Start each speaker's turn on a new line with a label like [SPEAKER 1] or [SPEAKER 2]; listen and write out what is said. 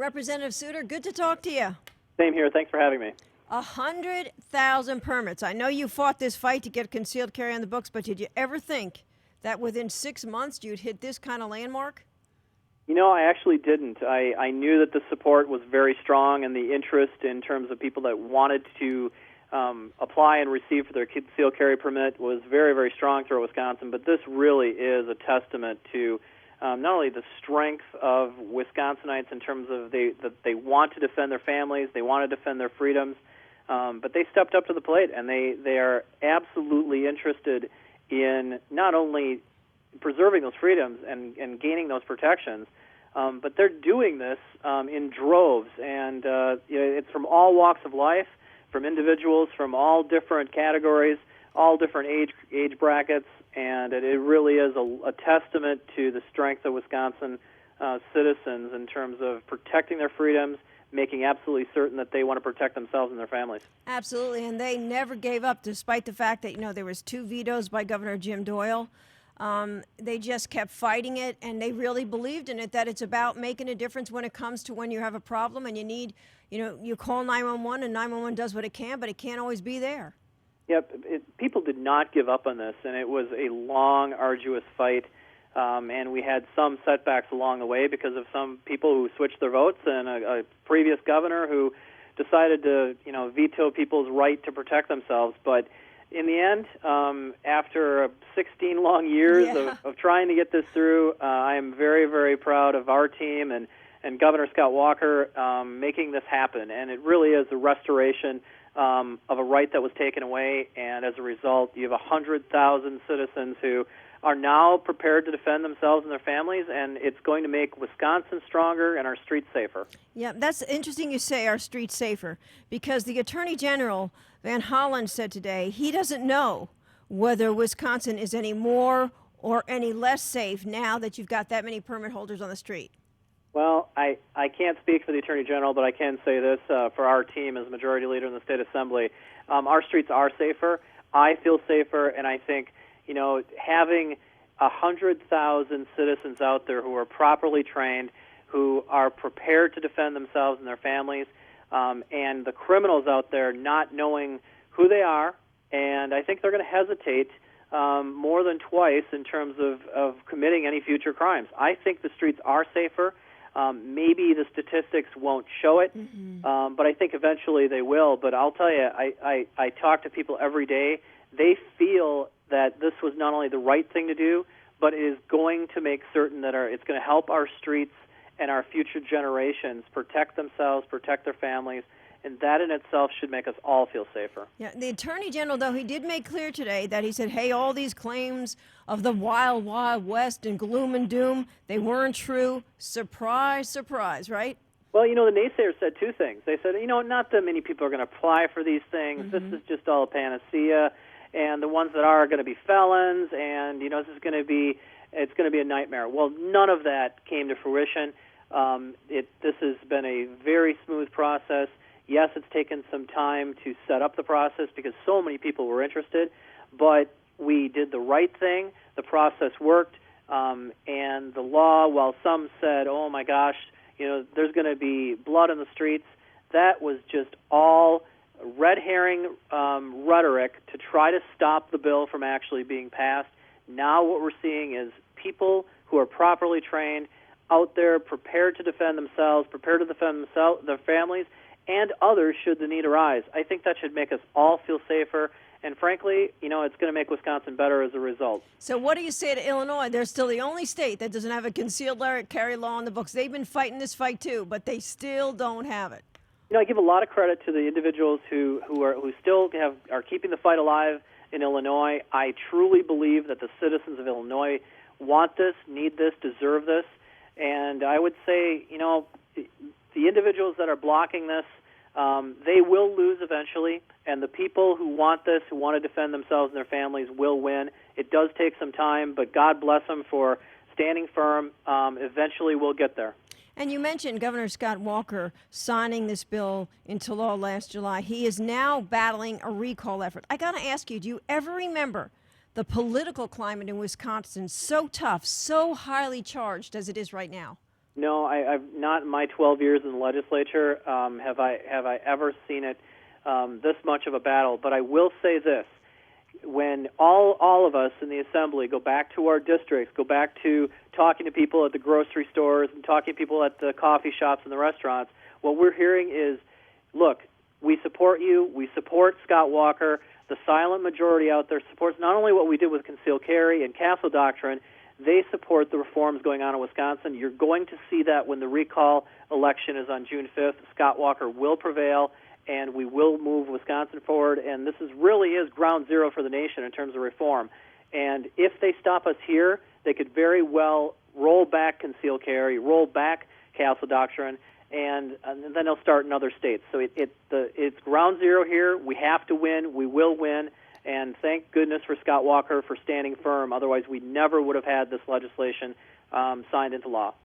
[SPEAKER 1] Representative Suter, good to talk to you.
[SPEAKER 2] Same here. Thanks for having me.
[SPEAKER 1] 100,000 permits. I know you fought this fight to get concealed carry on the books, but did you ever think that within 6 months you'd hit this kind of landmark?
[SPEAKER 2] You know, I actually didn't. I knew that the support was very strong and the interest in terms of people that wanted to apply and receive for their concealed carry permit was very, very strong throughout Wisconsin. But this really is a testament to not only the strength of Wisconsinites in terms of that they want to defend their families, they want to defend their freedoms, but they stepped up to the plate, and they are absolutely interested in not only preserving those freedoms and gaining those protections, but they're doing this in droves, and it's from all walks of life, from individuals from all different categories, all different age brackets, and it really is a testament to the strength of Wisconsin citizens in terms of protecting their freedoms, making absolutely certain that they want to protect themselves and their families.
[SPEAKER 1] Absolutely, and they never gave up despite the fact that, there was 2 vetoes by Governor Jim Doyle. They just kept fighting it, and they really believed in it, that it's about making a difference when it comes to when you have a problem and you need, you call 911 and 911 does what it can, but it can't always be there.
[SPEAKER 2] Yep, people did not give up on this, and it was a long, arduous fight, and we had some setbacks along the way because of some people who switched their votes and a previous governor who decided to, veto people's right to protect themselves. But in the end, after 16 long years of trying to get this through, I am very, very proud of our team and Governor Scott Walker making this happen, and it really is a restoration of a right that was taken away, and as a result, you have 100,000 citizens who are now prepared to defend themselves and their families, and it's going to make Wisconsin stronger and our streets safer.
[SPEAKER 1] Yeah, that's interesting you say our streets safer, because the Attorney General, Van Hollen, said today he doesn't know whether Wisconsin is any more or any less safe now that you've got that many permit holders on the street.
[SPEAKER 2] Well, I can't speak for the Attorney General, but I can say this for our team as Majority Leader in the State Assembly. Our streets are safer. I feel safer, and I think, having 100,000 citizens out there who are properly trained, who are prepared to defend themselves and their families, and the criminals out there not knowing who they are, and I think they're going to hesitate more than twice in terms of committing any future crimes. I think the streets are safer. Maybe the statistics won't show it, but I think eventually they will. But I'll tell you, I talk to people every day. They feel that this was not only the right thing to do, but it is going to make certain that it's going to help our streets and our future generations protect themselves, protect their families, and that in itself should make us all feel safer.
[SPEAKER 1] Yeah, the Attorney General, though, he did make clear today that he said, hey, all these claims of the wild, wild west and gloom and doom, they weren't true. Surprise, surprise, right?
[SPEAKER 2] Well, the naysayers said 2 things. They said, not that many people are going to apply for these things. This is just all a panacea. And the ones that are going to be felons, and, this is going to be a nightmare. Well, none of that came to fruition. This has been a very smooth process. Yes, it's taken some time to set up the process because so many people were interested, but we did the right thing. The process worked, and the law, while some said, oh, my gosh, there's going to be blood in the streets, that was just all red herring rhetoric to try to stop the bill from actually being passed. Now what we're seeing is people who are properly trained out there prepared to defend themselves, prepared to defend their families, and others should the need arise. I think that should make us all feel safer, and frankly, it's going to make Wisconsin better as a result.
[SPEAKER 1] So what do you say to Illinois? They're still the only state that doesn't have a concealed carry law in the books. They've been fighting this fight too, but they still don't have it.
[SPEAKER 2] I give a lot of credit to the individuals who still are keeping the fight alive in Illinois. I truly believe that the citizens of Illinois want this, need this, deserve this, and I would say, the individuals that are blocking this, they will lose eventually, and the people who want this, who want to defend themselves and their families, will win. It does take some time, but God bless them for standing firm. Eventually we'll get there.
[SPEAKER 1] And you mentioned Governor Scott Walker signing this bill into law last July. He is now battling a recall effort. I got to ask you, do you ever remember the political climate in Wisconsin so tough, so highly charged as it is right now?
[SPEAKER 2] No, I've not in my 12 years in the legislature have I ever seen it this much of a battle. But I will say this: when all of us in the assembly go back to our districts, go back to talking to people at the grocery stores and talking to people at the coffee shops and the restaurants, what we're hearing is, look, we support you, we support Scott Walker. The silent majority out there supports not only what we did with concealed carry and castle doctrine, they support the reforms going on in Wisconsin. You're going to see that when the recall election is on June 5th. Scott Walker will prevail, and we will move Wisconsin forward. And this really is ground zero for the nation in terms of reform. And if they stop us here, they could very well roll back concealed carry, roll back castle doctrine, and then they'll start in other states. So it's ground zero here. We have to win. We will win. And thank goodness for Scott Walker for standing firm. Otherwise, we never would have had this legislation signed into law.